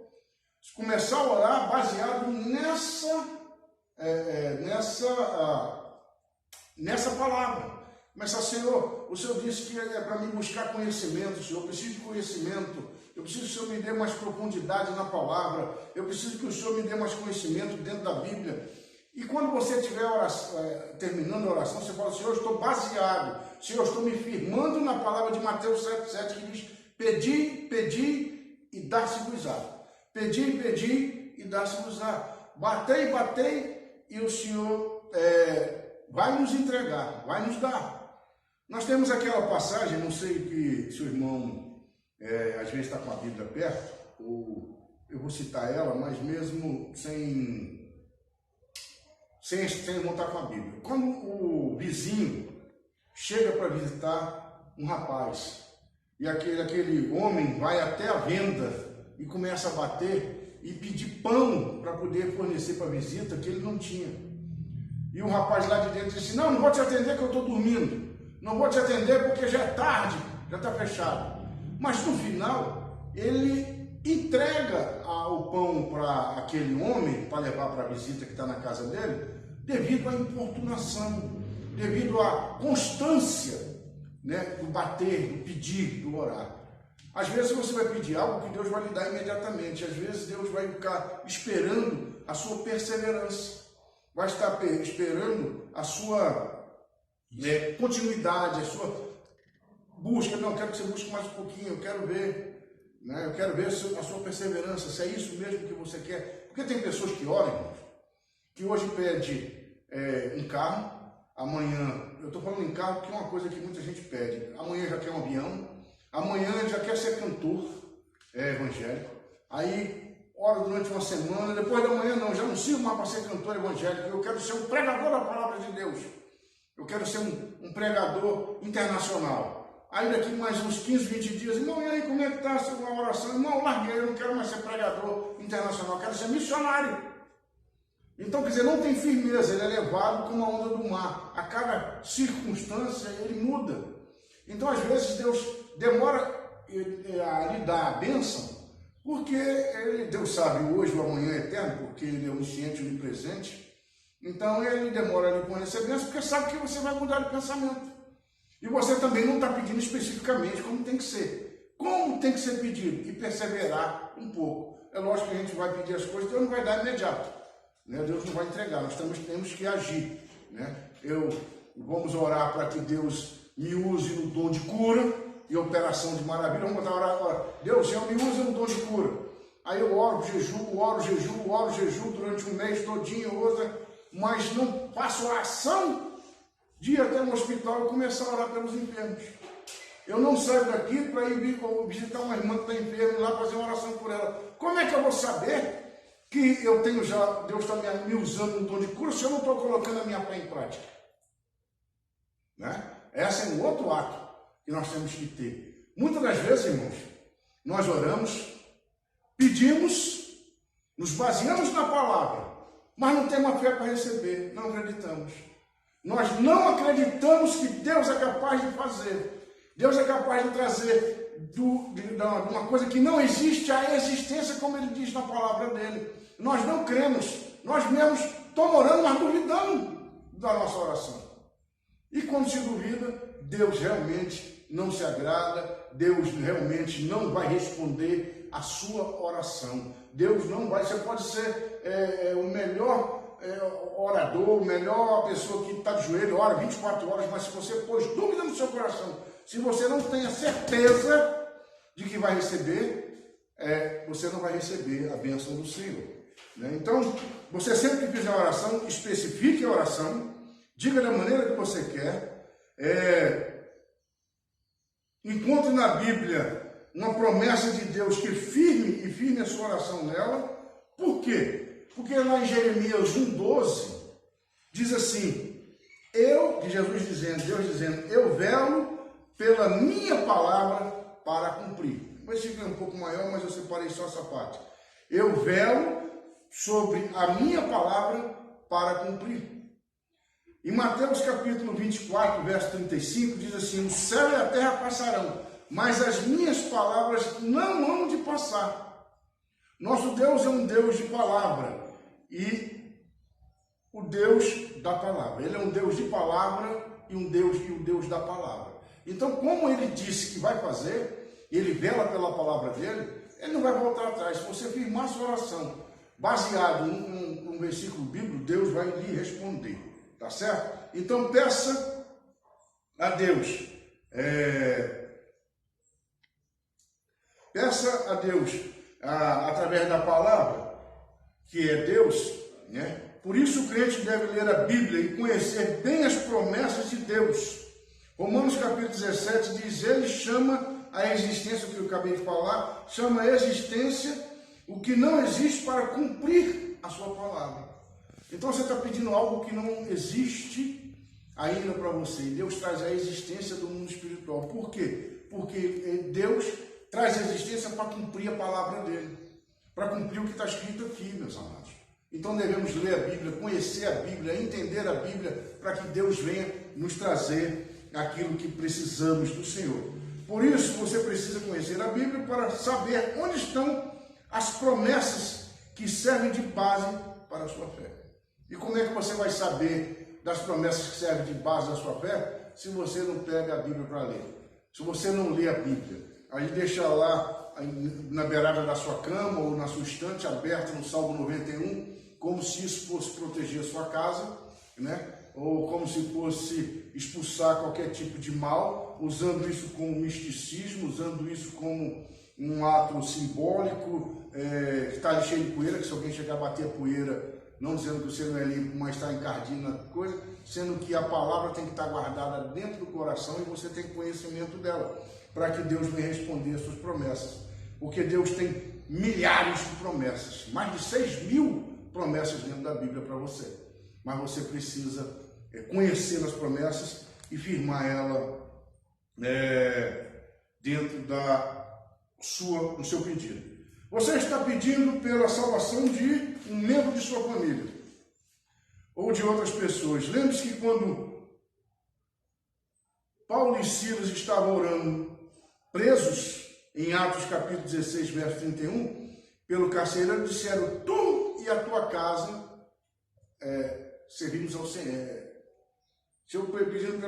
Começar a orar baseado nessa palavra. Começar, Senhor, o Senhor disse que é para mim buscar conhecimento, Senhor. Eu preciso de conhecimento. Eu preciso que o Senhor me dê mais profundidade na palavra. Eu preciso que o Senhor me dê mais conhecimento dentro da Bíblia. E quando você estiver terminando a oração, você fala, Senhor, eu estou baseado. Senhor, eu estou me firmando na palavra de Mateus 7,7, que diz, pedi e dá-se-vos-á. Pedi e dá-se-vos-á. Batei e o Senhor vai nos entregar, vai nos dar. Nós temos aquela passagem, não sei se o irmão às vezes está com a Bíblia perto, ou eu vou citar ela, mas mesmo sem montar com a Bíblia. Quando o vizinho chega para visitar um rapaz, e aquele homem vai até a venda e começa a bater e pedir pão para poder fornecer para a visita, que ele não tinha. E o rapaz lá de dentro disse, não vou te atender que eu estou dormindo, não vou te atender porque já é tarde, já está fechado. Mas no final, ele entrega o pão para aquele homem, para levar para a visita que está na casa dele, devido à importunação, devido à constância, do bater, do pedir, do orar. Às vezes você vai pedir algo que Deus vai lhe dar imediatamente, às vezes Deus vai ficar esperando a sua perseverança, vai estar esperando a sua continuidade, a sua busca. Não, eu quero que você busque mais um pouquinho, eu quero ver, eu quero ver a sua perseverança, se é isso mesmo que você quer. Porque tem pessoas que oram, irmãos, que hoje pede um carro, amanhã, eu estou falando em carro porque é uma coisa que muita gente pede, amanhã já quer um avião, amanhã já quer ser cantor evangélico, aí ora durante uma semana, depois da manhã não, já não sirvo mais para ser cantor evangélico, eu quero ser um pregador da palavra de Deus, eu quero ser um pregador internacional. Aí daqui mais uns 15, 20 dias, irmão, e aí como é que está a sua oração? Irmão, larguei, eu não quero mais ser pregador internacional, eu quero ser missionário. Então, quer dizer, não tem firmeza, ele é levado como a onda do mar. A cada circunstância, ele muda. Então, às vezes, Deus demora a lhe dar a bênção, porque Deus sabe o hoje, o amanhã é eterno, porque ele é onisciente e onipresente. Então, ele demora a lhe fornecer a bênção, porque sabe que você vai mudar de pensamento. E você também não está pedindo especificamente como tem que ser. Como tem que ser pedido? E perseverar um pouco. É lógico que a gente vai pedir as coisas, Deus não vai dar imediato. Deus não vai entregar, nós temos que agir. Vamos orar para que Deus me use no dom de cura e operação de maravilha. Vamos botar orar, Deus, Senhor, me usa no dom de cura. Aí eu oro jejum durante um mês todinho, mas não faço a ação de ir até no hospital e começar a orar pelos enfermos. Eu não saio daqui para ir visitar uma irmã que está enferma e lá fazer uma oração por ela. Como é que eu vou saber que eu tenho já, Deus está me usando no dom de cura, se eu não estou colocando a minha fé em prática? Né? Esse é um outro ato que nós temos que ter. Muitas das vezes, irmãos, nós oramos, pedimos, nos baseamos na palavra, mas não temos a fé para receber, não acreditamos. Nós não acreditamos que Deus é capaz de fazer. Deus é capaz de trazer de uma coisa que não existe a existência, como ele diz na palavra dele. Nós não cremos, nós mesmos estamos orando, mas duvidando da nossa oração. E quando se duvida, Deus realmente não se agrada, Deus realmente não vai responder a sua oração. Deus não vai, você pode ser o melhor orador, a melhor pessoa que está de joelho, ora 24 horas, mas se você pôs dúvida no seu coração, se você não tem a certeza de que vai receber, você não vai receber a bênção do Senhor. Né? Então, você sempre que fizer a oração, especifique a oração, diga da maneira que você quer, encontre na Bíblia uma promessa de Deus que firme a sua oração nela. Por quê? Porque lá em Jeremias 1,12 diz assim, Deus dizendo, eu velo pela minha palavra para cumprir. O versículo é um pouco maior, mas eu separei só essa parte. Eu velo sobre a minha palavra para cumprir. Em Mateus capítulo 24, verso 35, diz assim, o céu e a terra passarão, mas as minhas palavras não hão de passar. Nosso Deus é um Deus de palavra e o Deus da palavra. Ele é um Deus de palavra e o Deus da palavra. Então, como ele disse que vai fazer, ele vela pela palavra dele, ele não vai voltar atrás. Se você firmar sua oração baseado num versículo bíblico, Deus vai lhe responder. Tá certo? Então, peça a Deus. Peça a Deus através da palavra, que é Deus, né? Por isso o crente deve ler a Bíblia e conhecer bem as promessas de Deus. Romanos capítulo 17 diz, ele chama a existência, que eu acabei de falar, chama a existência o que não existe para cumprir a sua palavra. Então você está pedindo algo que não existe ainda para você. E Deus traz a existência do mundo espiritual. Por quê? Porque Deus traz a existência para cumprir a palavra dele. Para cumprir o que está escrito aqui, meus amados. Então devemos ler a Bíblia, conhecer a Bíblia, entender a Bíblia, para que Deus venha nos trazer aquilo que precisamos do Senhor. Por isso, você precisa conhecer a Bíblia para saber onde estão as promessas que servem de base para a sua fé. E como é que você vai saber das promessas que servem de base da sua fé se você não pega a Bíblia para ler? Se você não lê a Bíblia, aí deixa lá na beirada da sua cama ou na sua estante aberta no Salmo 91, como se isso fosse proteger a sua casa, né? Ou como se fosse expulsar qualquer tipo de mal, usando isso como misticismo, usando isso como um ato simbólico, que está cheio de poeira, que se alguém chegar a bater a poeira, não dizendo que você não é limpo, mas está encardido na coisa, sendo que a palavra tem que estar guardada dentro do coração e você tem conhecimento dela, para que Deus venha responder as suas promessas. Porque Deus tem milhares de promessas, mais de 6.000 promessas dentro da Bíblia para você. Mas você precisa conhecer as promessas e firmar ela dentro do seu pedido. Você está pedindo pela salvação de um membro de sua família ou de outras pessoas. Lembre-se que quando Paulo e Silas estavam orando, presos, em Atos capítulo 16, verso 31, pelo carcereiro, disseram, tu e a tua casa servimos ao Senhor. Eu pedindo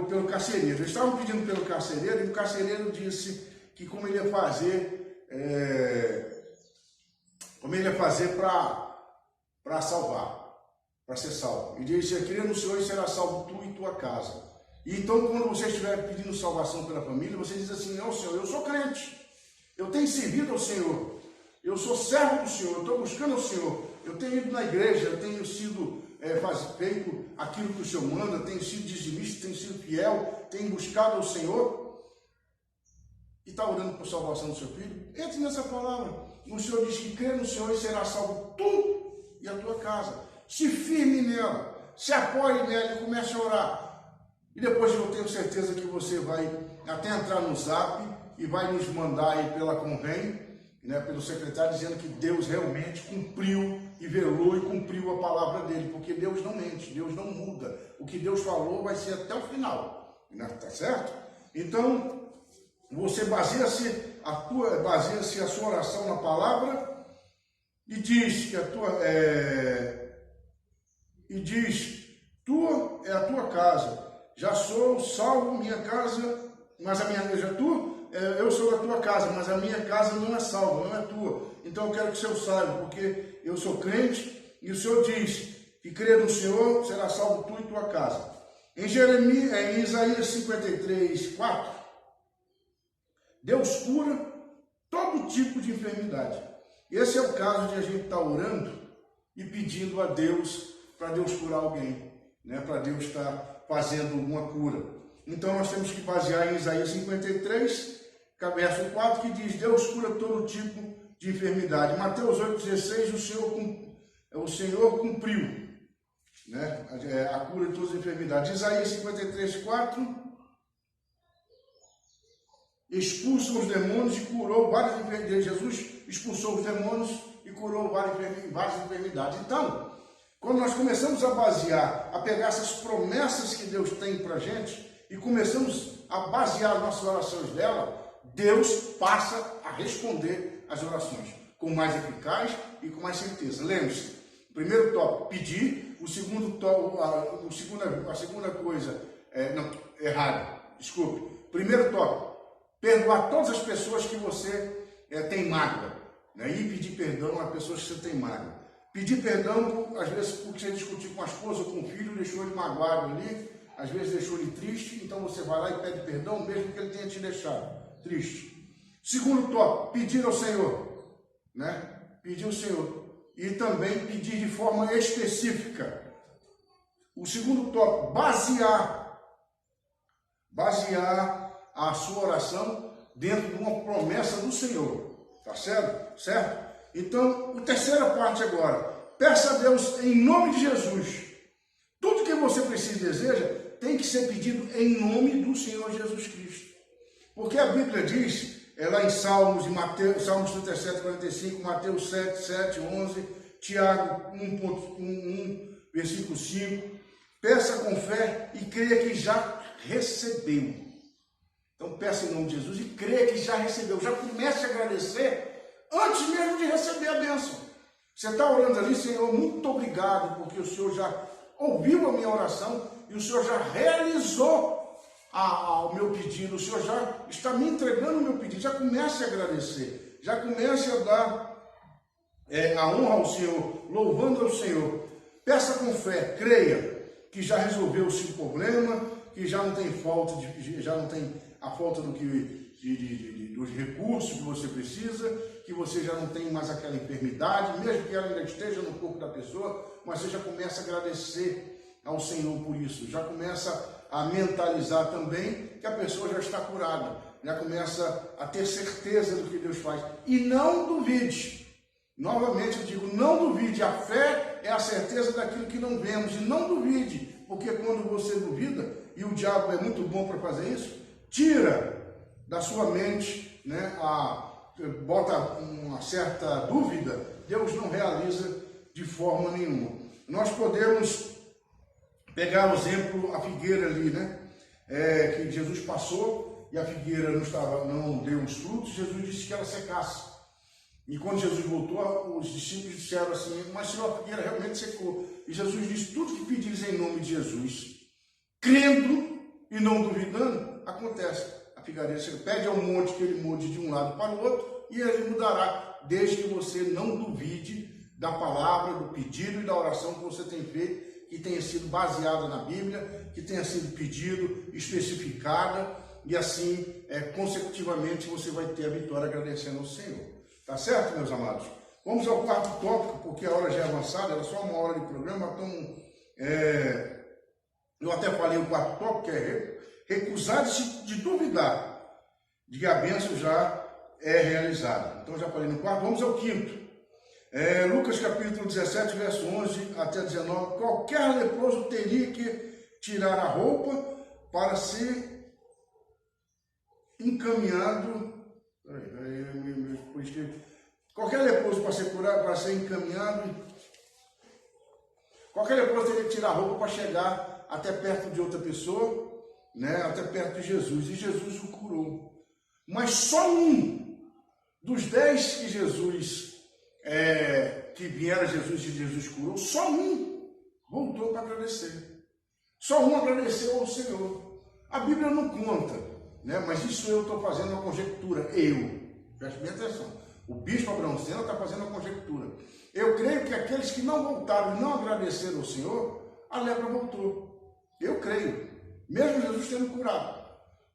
pelo carcereiro. Eles estavam pedindo pelo carcereiro e o carcereiro disse que como ele ia fazer para salvar, para ser salvo. Ele disse, crê no Senhor e será salvo tu e tua casa. E então, quando você estiver pedindo salvação pela família, você diz assim, não, Senhor, eu sou crente, eu tenho servido ao Senhor, eu sou servo do Senhor, eu estou buscando ao Senhor, eu tenho ido na igreja, eu tenho sido feito aquilo que o Senhor manda, tenho sido dizimista, tenho sido fiel, tenho buscado ao Senhor. e está orando por salvação do seu filho, entre nessa palavra. O Senhor diz que crê no Senhor e será salvo tu e a tua casa. Se firme nela, se apoie nela e comece a orar. E depois eu tenho certeza que você vai até entrar no Zap e vai nos mandar aí pela Convém, né, pelo secretário, dizendo que Deus realmente cumpriu e velou e cumpriu a palavra dele, porque Deus não mente, Deus não muda. O que Deus falou vai ser até o final, né, tá certo? Então, você baseia-se a sua oração na palavra e diz que tua é a tua casa. Já sou salvo, minha casa, mas a minha eu sou a tua casa, mas a minha casa não é salva, não é tua. Então eu quero que o Senhor saiba, porque eu sou crente e o Senhor diz que crê no Senhor, será salvo tu e tua casa. Em Isaías 53, 4, Deus cura todo tipo de enfermidade. Esse é o caso de a gente estar orando e pedindo a Deus, para Deus curar alguém, né? Para Deus estar fazendo alguma cura. Então nós temos que basear em Isaías 53, verso 4, que diz: Deus cura todo tipo de enfermidade. Mateus 8,16, o Senhor cumpriu, né, a cura de todas as enfermidades. Isaías 53, 4, expulsam os demônios e curou várias enfermidades. Jesus expulsou os demônios e curou várias enfermidades. Então, quando nós começamos a basear, a pegar essas promessas que Deus tem para a gente e começamos a basear as nossas orações dela, Deus passa a responder as orações com mais eficaz e com mais certeza. Lembre-se, o primeiro tópico, pedir. O segundo tópico, a segunda coisa, primeiro tópico, perdoar todas as pessoas que você tem mágoa, né? E pedir perdão a pessoas que você tem mágoa. Pedir perdão, às vezes, porque você discutiu com a esposa ou com o filho, deixou ele magoado ali, às vezes deixou ele triste, então você vai lá e pede perdão, mesmo que ele tenha te deixado triste. Segundo tópico, pedir ao Senhor, né? Pedir ao Senhor. E também pedir de forma específica. O segundo tópico, basear a sua oração dentro de uma promessa do Senhor. Tá certo? Certo? Então, a terceira parte agora, peça a Deus em nome de Jesus. Tudo que você precisa e deseja tem que ser pedido em nome do Senhor Jesus Cristo. Porque a Bíblia diz, lá em Salmos, Salmos 37, 45, Mateus 7, 7, 11, Tiago 1, versículo 5, peça com fé e creia que já recebeu. Então peça em nome de Jesus e creia que já recebeu. Já comece a agradecer antes mesmo de receber a bênção. Você está orando ali, Senhor, muito obrigado, porque o Senhor já ouviu a minha oração e o Senhor já realizou o meu pedido, o Senhor já está me entregando o meu pedido. Já comece a agradecer, já comece a dar a honra ao Senhor, louvando ao Senhor. Peça com fé, creia que já resolveu o seu problema, que já não tem a falta dos recursos que você precisa, que você já não tem mais aquela enfermidade, mesmo que ela ainda esteja no corpo da pessoa, mas você já começa a agradecer ao Senhor por isso, já começa a mentalizar também que a pessoa já está curada, já começa a ter certeza do que Deus faz. E não duvide, novamente eu digo, não duvide, a fé é a certeza daquilo que não vemos, e não duvide, porque quando você duvida, e o diabo é muito bom para fazer isso, tira da sua mente, né, bota uma certa dúvida, Deus não realiza de forma nenhuma. Nós podemos pegar o exemplo, a figueira ali, né, que Jesus passou e a figueira não deu os frutos, Jesus disse que ela secasse. E quando Jesus voltou, os discípulos disseram assim, mas Senhor, a figueira realmente secou. E Jesus disse, tudo que pedires em nome de Jesus, crendo e não duvidando, acontece. A figueira você pede ao monte que ele mude de um lado para o outro e ele mudará, desde que você não duvide da palavra, do pedido e da oração que você tem feito, que tenha sido baseada na Bíblia, que tenha sido pedido, especificada, e assim, consecutivamente, você vai ter a vitória agradecendo ao Senhor. Tá certo, meus amados? Vamos ao quarto tópico, porque a hora já é avançada, era só uma hora de programa, então, eu até falei o quarto tópico, que é recusar-se de duvidar de que a bênção já é realizada. Então já falei no quarto, vamos ao quinto. Lucas capítulo 17, verso 11 até 19. Qualquer leproso teria que tirar a roupa para ser encaminhado. Qualquer leproso para ser curado, para ser encaminhado. Qualquer leproso teria que tirar a roupa para chegar até perto de outra pessoa, né? Até perto de Jesus. E Jesus o curou. Mas só um dos 10 que Jesus, que vieram a Jesus e Jesus curou, só um voltou para agradecer. Só um agradeceu ao Senhor. A Bíblia não conta, né? Mas isso eu estou fazendo uma conjectura. Preste bem atenção. O bispo Abraão Sena está fazendo uma conjectura. Eu creio que aqueles que não voltaram e não agradeceram ao Senhor, a lepra voltou. Eu creio. Mesmo Jesus tendo curado.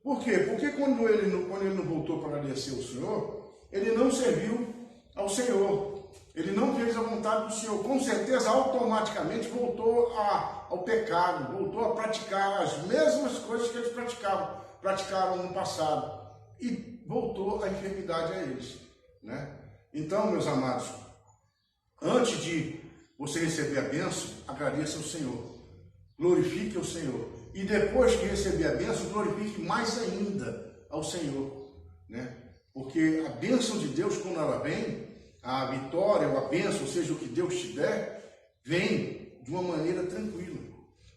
Por quê? Porque quando ele não voltou para agradecer ao Senhor, ele não serviu ao Senhor. Ele não fez a vontade do Senhor. Com certeza, automaticamente voltou ao pecado, voltou a praticar as mesmas coisas que eles praticaram no passado. E voltou a enfermidade a eles, né? Então, meus amados, antes de você receber a bênção, agradeça ao Senhor. Glorifique ao Senhor. E depois que receber a bênção, glorifique mais ainda ao Senhor, né? Porque a bênção de Deus, quando ela vem, a vitória ou a bênção, ou seja, o que Deus te der, vem de uma maneira tranquila.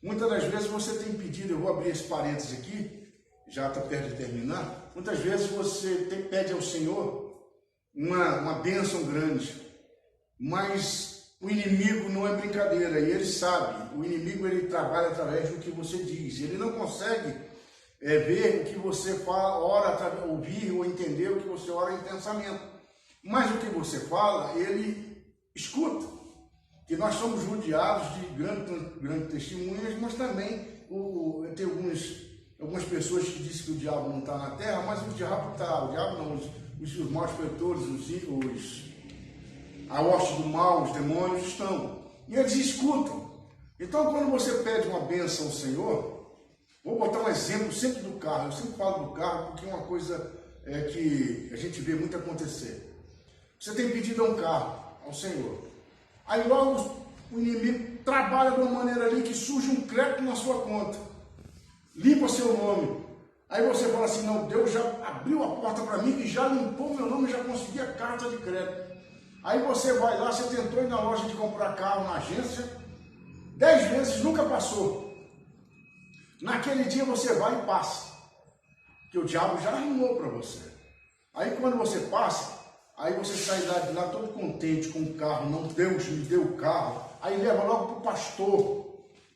Muitas das vezes você tem pedido, eu vou abrir esse parênteses aqui, já está perto de terminar, muitas vezes você pede ao Senhor uma bênção grande, mas o inimigo não é brincadeira, e ele sabe, o inimigo ele trabalha através do que você diz, ele não consegue ver o que você fala, ora, ouvir ou entender o que você ora em pensamento, mas o que você fala, ele escuta, que nós somos rodeados de grandes testemunhas, mas também tem algumas pessoas que dizem que o diabo não está na terra, mas o diabo está, o diabo não, os malfeitores, a hoste do mal, os demônios estão, e eles escutam. Então, quando você pede uma bênção ao Senhor, vou botar um exemplo sempre do carro, eu sempre falo do carro porque é uma coisa que a gente vê muito acontecer. Você tem pedido um carro ao Senhor, aí logo o inimigo trabalha de uma maneira ali que surge um crédito na sua conta, limpa seu nome, aí você fala assim, não, Deus já abriu a porta para mim e já limpou meu nome e já consegui a carta de crédito. Aí você vai lá, você tentou ir na loja de comprar carro na agência, 10 vezes nunca passou. Naquele dia você vai e passa, que o diabo já arrumou para você. Aí quando você passa, aí você sai de lá todo contente com o carro, não, Deus me deu o carro, aí leva logo para o pastor,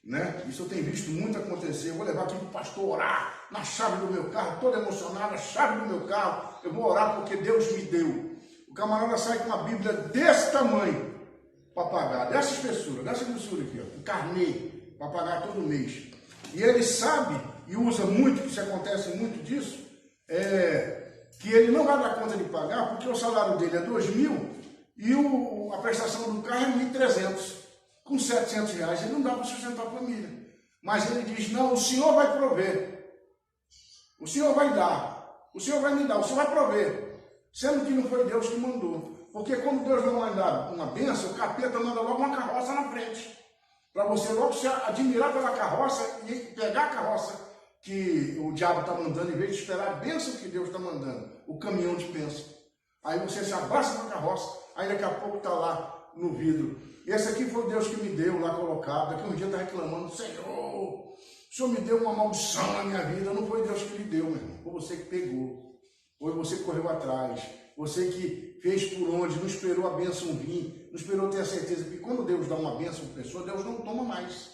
né? Isso eu tenho visto muito acontecer, eu vou levar aqui para o pastor orar na chave do meu carro, todo emocionado, a chave do meu carro, eu vou orar porque Deus me deu. O camarada sai com uma Bíblia desse tamanho para pagar, dessa espessura aqui, ó, um carnê para pagar todo mês. E ele sabe, e usa muito, que isso acontece muito disso, que ele não vai dar conta de pagar, porque o salário dele é 2.000 e a prestação do carro é 1.300. Com 700 reais ele não dá para sustentar a família. Mas ele diz, não, o Senhor vai prover. O Senhor vai dar. O Senhor vai me dar, o Senhor vai prover. Sendo que não foi Deus que mandou. Porque quando Deus não manda uma bênção, o capeta manda logo uma carroça na frente. Para você logo se admirar pela carroça e pegar a carroça que o diabo está mandando, em vez de esperar a bênção que Deus está mandando, o caminhão de bênção. Aí você se abraça na carroça, aí daqui a pouco está lá no vidro. Esse aqui foi Deus que me deu lá colocado. Daqui um dia está reclamando, Senhor, o Senhor me deu uma maldição na minha vida. Não foi Deus que lhe deu, meu irmão. Foi você que pegou. Foi você que correu atrás. Você que fez por onde, não esperou a bênção vir, não esperou ter a certeza que quando Deus dá uma bênção para a pessoa, Deus não toma mais.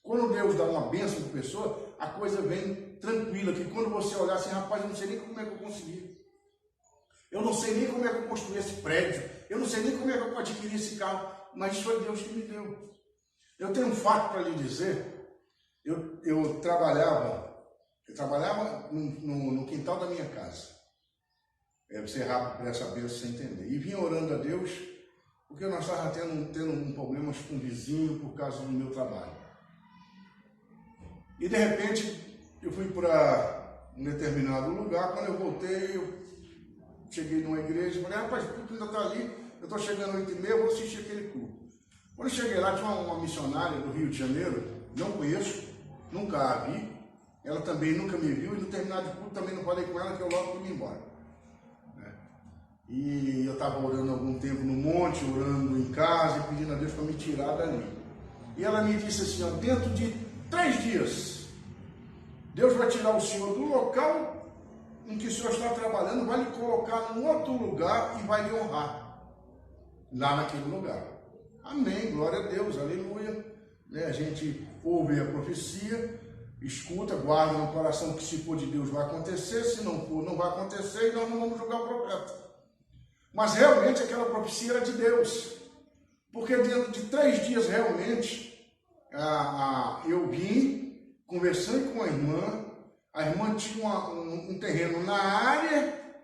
Quando Deus dá uma bênção para a pessoa, a coisa vem tranquila, que quando você olhar assim, rapaz, eu não sei nem como é que eu consegui. Eu não sei nem como é que eu construí esse prédio, eu não sei nem como é que eu adquiri esse carro, mas foi Deus que me deu. Eu tenho um fato para lhe dizer, eu trabalhava no quintal da minha casa. Vou ser rápido para essa bênção sem entender. E vinha orando a Deus, porque nós estávamos tendo um problema com um vizinho por causa do meu trabalho. E de repente, eu fui para um determinado lugar. Quando eu voltei, eu cheguei numa igreja e falei, rapaz, o culto ainda está ali, eu estou chegando às 8h30, eu vou assistir aquele culto. Quando eu cheguei lá, tinha uma missionária do Rio de Janeiro, não conheço, nunca a vi, ela também nunca me viu, e no terminado de culto também não falei com ela, que eu logo fui embora. E eu estava orando algum tempo no monte, orando em casa e pedindo a Deus para me tirar dali. E ela me disse assim, ó, dentro de 3 dias, Deus vai tirar o senhor do local em que o senhor está trabalhando, vai lhe colocar num outro lugar e vai lhe honrar lá naquele lugar. Amém, glória a Deus, aleluia. A gente ouve a profecia, escuta, guarda no coração que se for de Deus vai acontecer, se não for, não vai acontecer e nós não vamos julgar o profeta. Mas realmente aquela profecia era de Deus, porque dentro de 3 dias realmente eu vim, conversei com a irmã tinha um terreno na área,